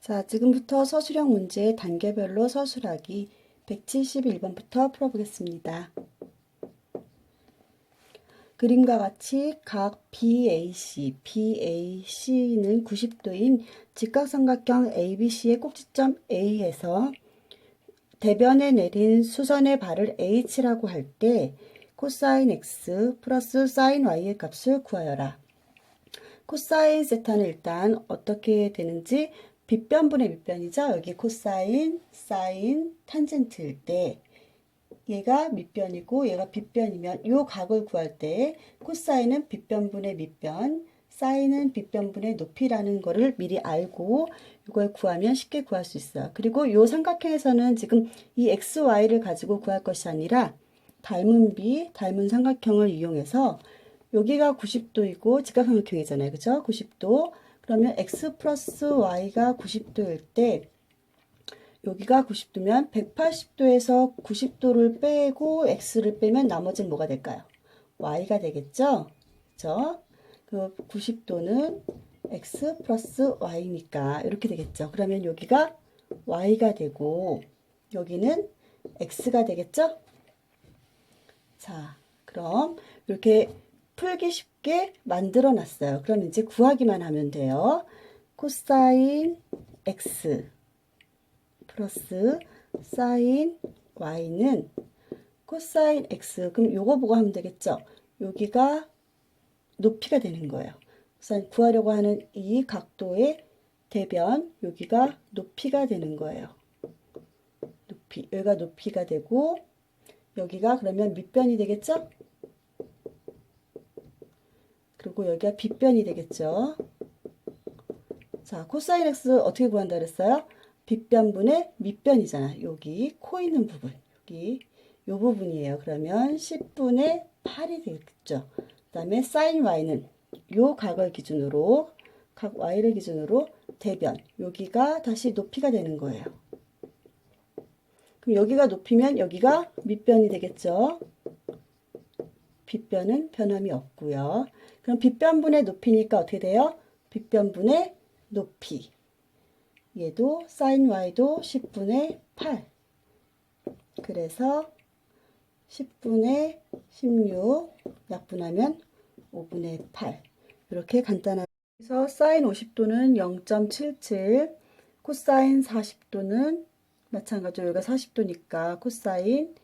자, 지금부터 서술형 문제 단계별로 서술하기 171번부터 풀어보겠습니다. 그림과 같이 각 BAC는 90도인 직각삼각형 ABC의 꼭지점 A에서 대변에 내린 수선의 발을 H라고 할 때 코사인 X 플러스 사인 Y의 값을 구하여라. 코사인 세타는 일단 어떻게 되는지 빗변분의 밑변이죠. 여기 코사인, 사인, 탄젠트일 때 얘가 밑변이고 얘가 빗변이면 이 각을 구할 때 코사인은 빗변분의 밑변, 사인은 빗변분의 높이라는 거를 미리 알고 이걸 구하면 쉽게 구할 수 있어요. 그리고 이 삼각형에서는 지금 이 XY를 가지고 구할 것이 아니라 닮은 비, 닮은 삼각형을 이용해서 여기가 90도이고 직각삼각형이잖아요. 그죠? 90도. 그러면 x 플러스 y가 90도일 때 여기가 90도면 180도에서 90도를 빼고 x를 빼면 나머지는 뭐가 될까요? y가 되겠죠? 그죠? 그 90도는 x 플러스 y니까 이렇게 되겠죠. 그러면 여기가 y가 되고 여기는 x가 되겠죠? 자, 그럼 이렇게 풀기 쉽게 만들어 놨어요. 그럼 이제 구하기만 하면 돼요. 코사인 x 플러스 사인 y는 코사인 x. 그럼 요거 보고 하면 되겠죠. 여기가 높이가 되는 거예요. 우선 구하려고 하는 이 각도의 대변, 여기가 높이가 되는 거예요. 높이, 여기가 높이가 되고 여기가 그러면 밑변이 되겠죠? 그리고 여기가 빗변이 되겠죠. 자, 코사인 x 어떻게 구한다 그랬어요? 빗변분의 밑변이잖아. 여기 코 있는 부분. 여기 요 부분이에요. 그러면 10분의 8이 되겠죠. 그 다음에 사인 y는 요 각을 기준으로 각 y를 기준으로 대변. 여기가 다시 높이가 되는 거예요. 그럼 여기가 높이면 여기가 밑변이 되겠죠. 빗변은 변함이 없고요. 그럼 빗변분의 높이니까 어떻게 돼요? 빗변분의 높이. 얘도 sin y도 10분의 8. 그래서 10분의 16 약분하면 5분의 8. 이렇게 간단하게 해서 sin 50도는 0.77, 코사인 40도는 마찬가지로 여기가 40도니까 코사인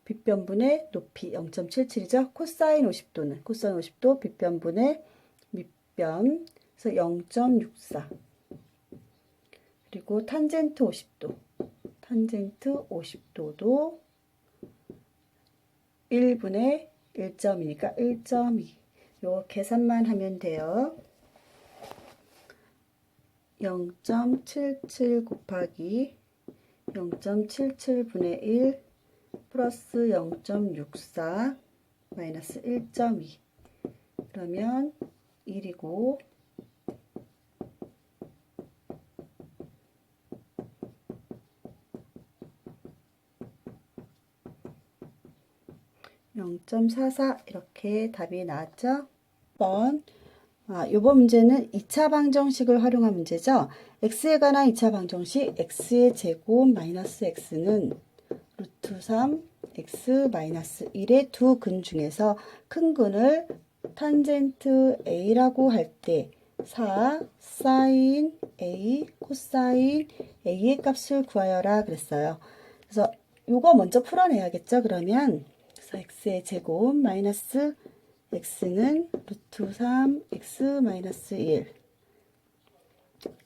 빗변분의 높이 0.77이죠. 코사인 50도 빗변분의 밑변 그래서 0.64. 그리고 탄젠트 50도도 1분의 1.2니까 1.2. 요거 계산만 하면 돼요. 0.77 곱하기 0.77분의 1 플러스 0.64 마이너스 1.2 그러면 1이고 0.44 이렇게 답이 나왔죠? 이번 문제는 2차 방정식을 활용한 문제죠. x에 관한 2차 방정식 x의 제곱 마이너스 x는 루트 3 x 마이너스 1의 두 근 중에서 큰 근을 탄젠트 a라고 할 때 4 사인 a 코사인 a의 값을 구하여라 그랬어요. 그래서 요거 먼저 풀어내야겠죠. 그러면 그래서 x의 제곱 마이너스 x는 루트 3 x 마이너스 1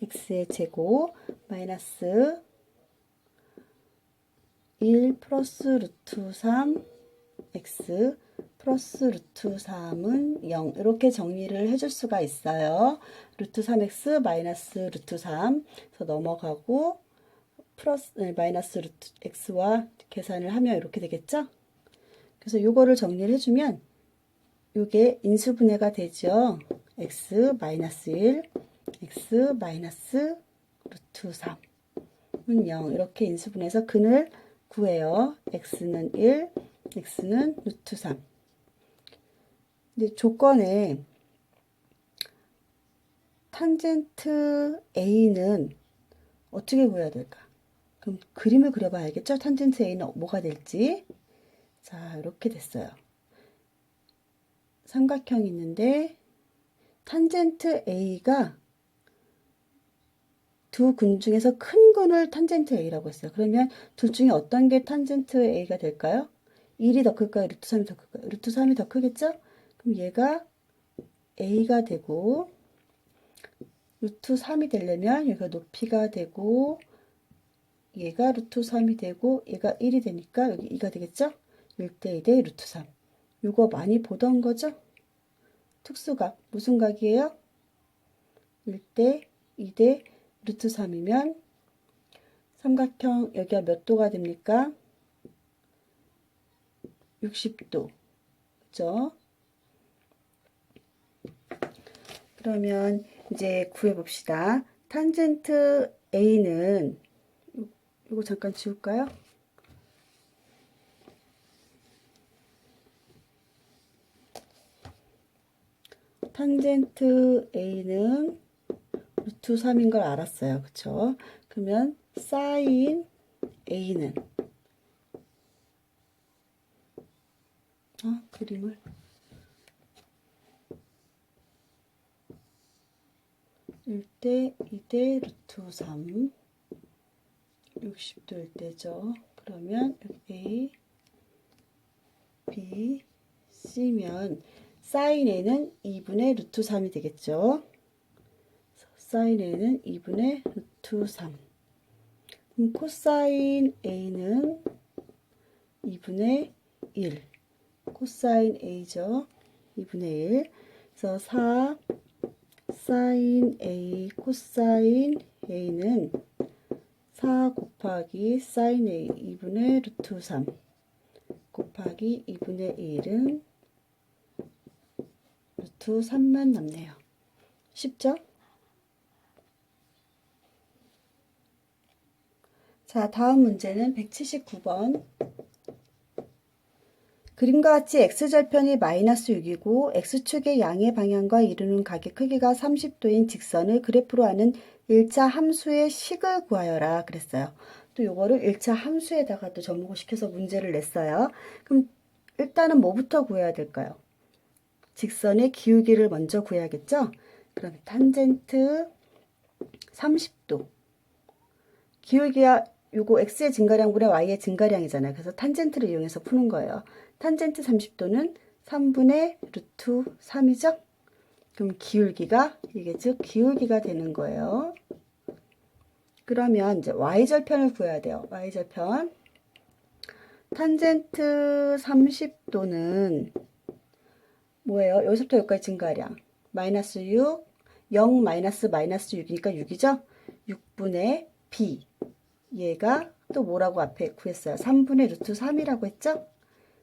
x의 제곱 마이너스 1 플러스 루트 3 x 플러스 루트 3은 0 이렇게 정리를 해줄 수가 있어요. 루트 3x 마이너스 루트 3 그래서 넘어가고 플러스 마이너스 루트 x와 계산을 하면 이렇게 되겠죠. 그래서 요거를 정리를 해주면 요게 인수분해가 되죠. x 마이너스 1 x 마이너스 루트 3은 0 이렇게 인수분해서 근을 구해요. x는 1 x는 루트 3. 근데 조건에 탄젠트 a는 어떻게 구해야 될까? 그럼 그림을 그려봐야 알겠죠? 탄젠트 A는 뭐가 될지. 자, 이렇게 됐어요. 삼각형이 있는데 탄젠트 A가 두 근 중에서 큰 근을 탄젠트 A라고 했어요. 그러면 둘 중에 어떤 게 탄젠트 A가 될까요? 1이 더 클까요? 루트 3이 더 클까요? 루트 3이 더 크겠죠? 그럼 얘가 A가 되고 루트 3이 되려면 여기가 높이가 되고 얘가 루트 3이 되고 얘가 1이 되니까 여기 2가 되겠죠? 1대 2대 루트 3. 이거 많이 보던 거죠? 특수각. 무슨 각이에요? 1대 2대 루트 3이면 삼각형 여기가 몇 도가 됩니까? 60도. 그죠? 그러면 이제 구해 봅시다. 탄젠트 A는 이거 잠깐 지울까요? 탄젠트 A는 루트 3인 걸 알았어요. 그쵸? 그러면 사인 A는 그림을 1대 2대 루트 3 60도 1대죠. 그러면 A, B, C면 사인 A는 2분의 루트 3이 되겠죠. 사인 A는 2분의 루트 3. 그럼 코사인 A는 2분의 1. 코사인 A죠. 2분의 1. 그래서 4 사인 A 코사인 A는 4 곱하기 사인 A 2분의 루트 3 곱하기 2분의 1은 루트 3만 남네요. 쉽죠? 자, 다음 문제는 179번. 그림과 같이 x절편이 마이너스 6이고 x축의 양의 방향과 이루는 각의 크기가 30도인 직선을 그래프로 하는 1차 함수의 식을 구하여라 그랬어요. 또 요거를 1차 함수에다가 또 접목시켜서 문제를 냈어요. 그럼 일단은 뭐부터 구해야 될까요? 직선의 기울기를 먼저 구해야겠죠? 그럼 탄젠트 30도. 기울기가 요거 x의 증가량분의 y의 증가량이잖아요. 그래서 탄젠트를 이용해서 푸는 거예요. 탄젠트 30도는 3분의 루트 3이죠? 그럼 기울기가 이게 즉 기울기가 되는 거예요. 그러면 이제 y절편을 구해야 돼요. y절편. 탄젠트 30도는 뭐예요? 여기서부터 여기까지 증가량. 마이너스 6, 0 마이너스 6이니까 6이죠? 6분의 b. 얘가 또 뭐라고 앞에 구했어요? 3분의 루트 3이라고 했죠?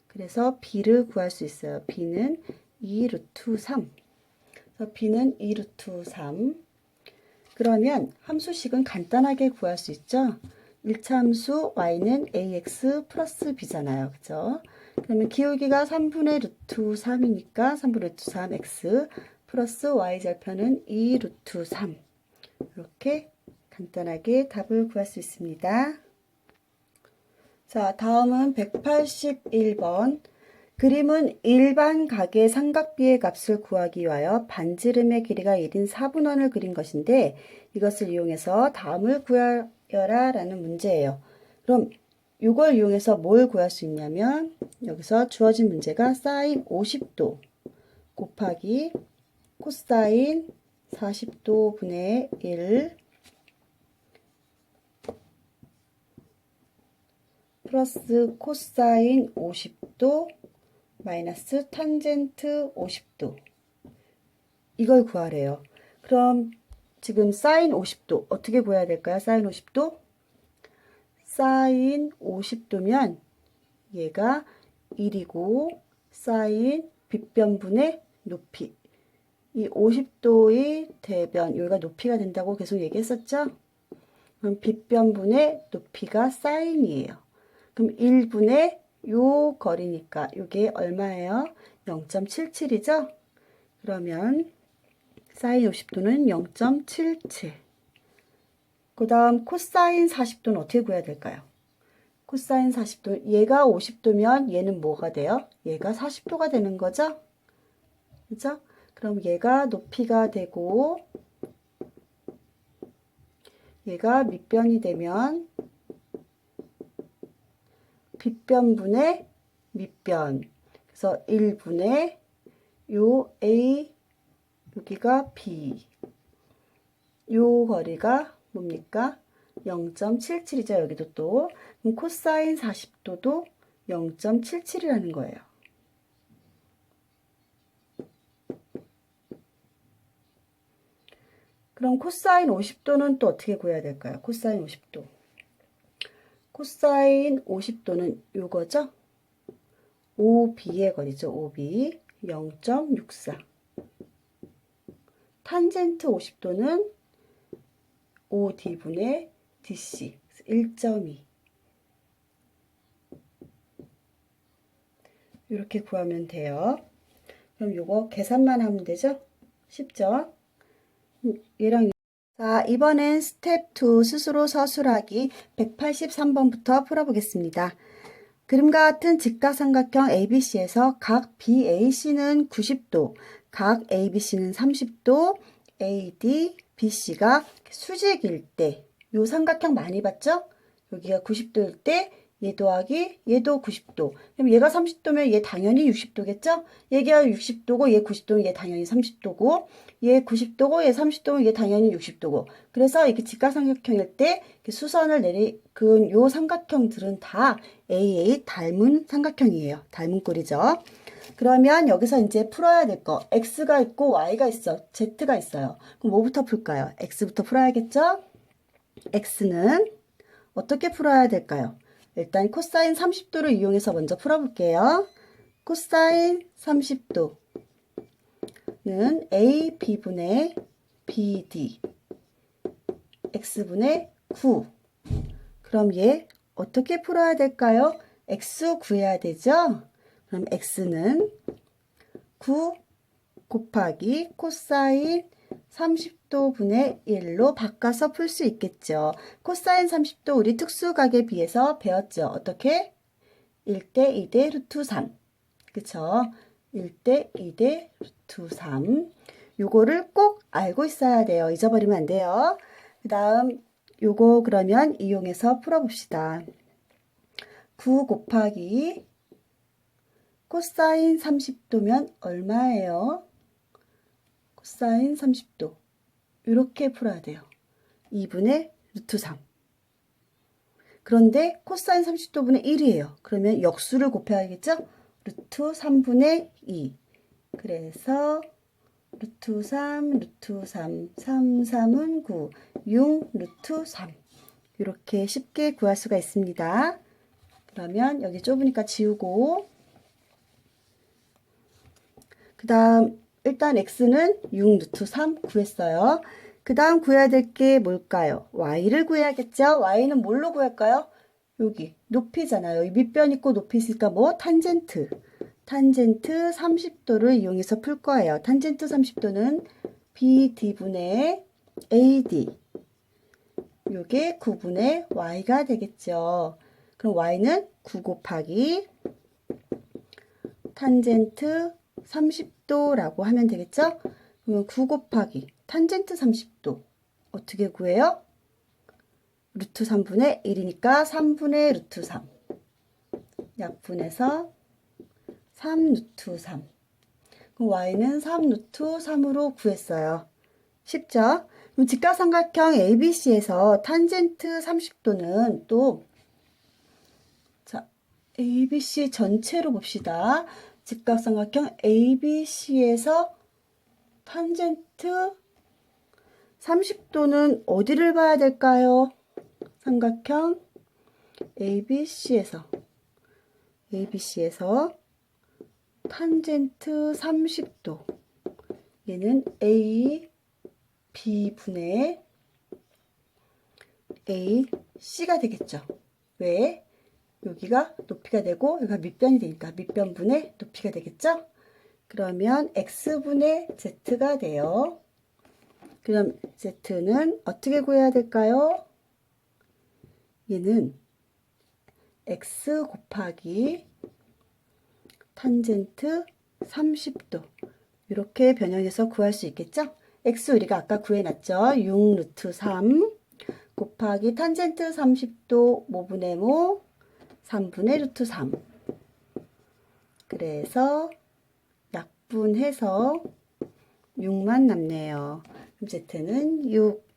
그래서 b를 구할 수 있어요. b는 2 루트 3. 그래서 b는 2 루트 3. 그러면 함수식은 간단하게 구할 수 있죠? 1차 함수 y는 ax 플러스 b잖아요. 그죠? 그러면 기울기가 3분의 루트 3이니까 3분의 루트 3x 플러스 y절편은 2 루트 3. 이렇게 간단하게 답을 구할 수 있습니다. 자, 다음은 181번. 그림은 일반 각의 삼각비의 값을 구하기 위하여 반지름의 길이가 1인 4분원을 그린 것인데 이것을 이용해서 다음을 구하여라 라는 문제예요. 그럼 이걸 이용해서 뭘 구할 수 있냐면 여기서 주어진 문제가 사인 50도 곱하기 코사인 40도 분의 1 플러스 코사인 50도 마이너스 탄젠트 50도 이걸 구하래요. 그럼 지금 사인 50도 어떻게 구해야 될까요? 사인 50도? 사인 50도면 얘가 1이고 사인 빗변분의 높이 이 50도의 대변 여기가 높이가 된다고 계속 얘기했었죠? 그럼 빗변분의 높이가 사인이에요. 그럼 1분의 요 거리니까 이게 얼마예요? 0.77이죠? 그러면 사인 50도는 0.77 그 다음 코사인 40도는 어떻게 구해야 될까요? 코사인 40도, 얘가 50도면 얘는 뭐가 돼요? 얘가 40도가 되는 거죠? 그죠? 그럼 얘가 높이가 되고 얘가 밑변이 되면 빗변분의 밑변. 그래서 1분의 요 A, 여기가 B. 요 거리가 뭡니까? 0.77이죠. 여기도 또. 그럼 코사인 40도도 0.77이라는 거예요. 그럼 코사인 50도는 또 어떻게 구해야 될까요? 코사인 50도. 코사인 50도는 요거죠? OB의 거리죠. OB 0.64. 탄젠트 50도는 OD분의 DC 1.2. 이렇게 구하면 돼요. 그럼 요거 계산만 하면 되죠? 쉽죠? 얘랑 자, 이번엔 스텝 2 스스로 서술하기 183번부터 풀어보겠습니다. 그림과 같은 직각삼각형 ABC에서 각 BAC는 90도, 각 ABC는 30도, AD, BC가 수직일 때, 요 삼각형 많이 봤죠? 여기가 90도일 때, 얘 더하기 얘도 90도. 그럼 얘가 30도면 얘 당연히 60도겠죠? 얘가 60도고 얘 90도면 얘 당연히 30도고 얘 90도고 얘 30도면 얘 당연히 60도고. 그래서 이렇게 직각삼각형일 때 수선을 그은 요 삼각형들은 다 AA 닮은 삼각형이에요. 닮은 꼴이죠. 그러면 여기서 이제 풀어야 될 거 X가 있고 Y가 있어. Z가 있어요. 그럼 뭐부터 풀까요? X부터 풀어야겠죠? X는 어떻게 풀어야 될까요? 일단 코사인 30도를 이용해서 먼저 풀어볼게요. 코사인 30도는 A, B분의 BD X분의 9. 그럼 얘 어떻게 풀어야 될까요? X 구해야 되죠? 그럼 X는 9 곱하기 코사인 30도분의 1로 바꿔서 풀 수 있겠죠. 코사인 30도 우리 특수각에 비해서 배웠죠. 어떻게? 1대 2대 루트 3. 그쵸? 1대 2대 루트 3. 요거를 꼭 알고 있어야 돼요. 잊어버리면 안 돼요. 그 다음 요거 그러면 이용해서 풀어봅시다. 9 곱하기 코사인 30도면 얼마예요? 코사인 30도. 이렇게 풀어야 돼요. 2분의 루트 3. 그런데 코사인 30도분의 1이에요. 그러면 역수를 곱해야겠죠? 루트 3분의 2. 그래서 루트 3, 루트 3, 3, 3은 9, 6, 루트 3. 이렇게 쉽게 구할 수가 있습니다. 그러면 여기 좁으니까 지우고 그 다음 일단 x는 6 루트 3 구했어요. 그 다음 구해야 될 게 뭘까요? y를 구해야겠죠? y는 뭘로 구할까요? 여기 높이잖아요. 여기 밑변 있고 높이 있으니까 뭐? 탄젠트. 탄젠트 30도를 이용해서 풀 거예요. 탄젠트 30도는 BD분의 AD. 요게 9분의 y가 되겠죠. 그럼 y는 9 곱하기 탄젠트 30도라고 하면 되겠죠? 그러면 9 곱하기 탄젠트 30도 어떻게 구해요? 루트 3분의 1이니까 3분의 루트 3 약분해서 3 루트 3 그럼 y는 3 루트 3으로 구했어요. 쉽죠? 그럼 직각삼각형 ABC에서 탄젠트 30도는 또 자, ABC 전체로 봅시다. 직각삼각형 ABC에서 탄젠트 30도는 어디를 봐야 될까요? 삼각형 ABC에서 탄젠트 30도 얘는 A, B분의 AC가 되겠죠. 왜? 여기가 높이가 되고 여기가 밑변이 되니까 밑변분의 높이가 되겠죠? 그러면 X분의 Z가 돼요. 그럼 Z는 어떻게 구해야 될까요? 얘는 x 곱하기 탄젠트 30도 이렇게 변형해서 구할 수 있겠죠? x 우리가 아까 구해놨죠? 6 루트 3 곱하기 탄젠트 30도 모분의 모 3분의 루트 3 그래서 약분해서 6만 남네요. 그럼 z는 6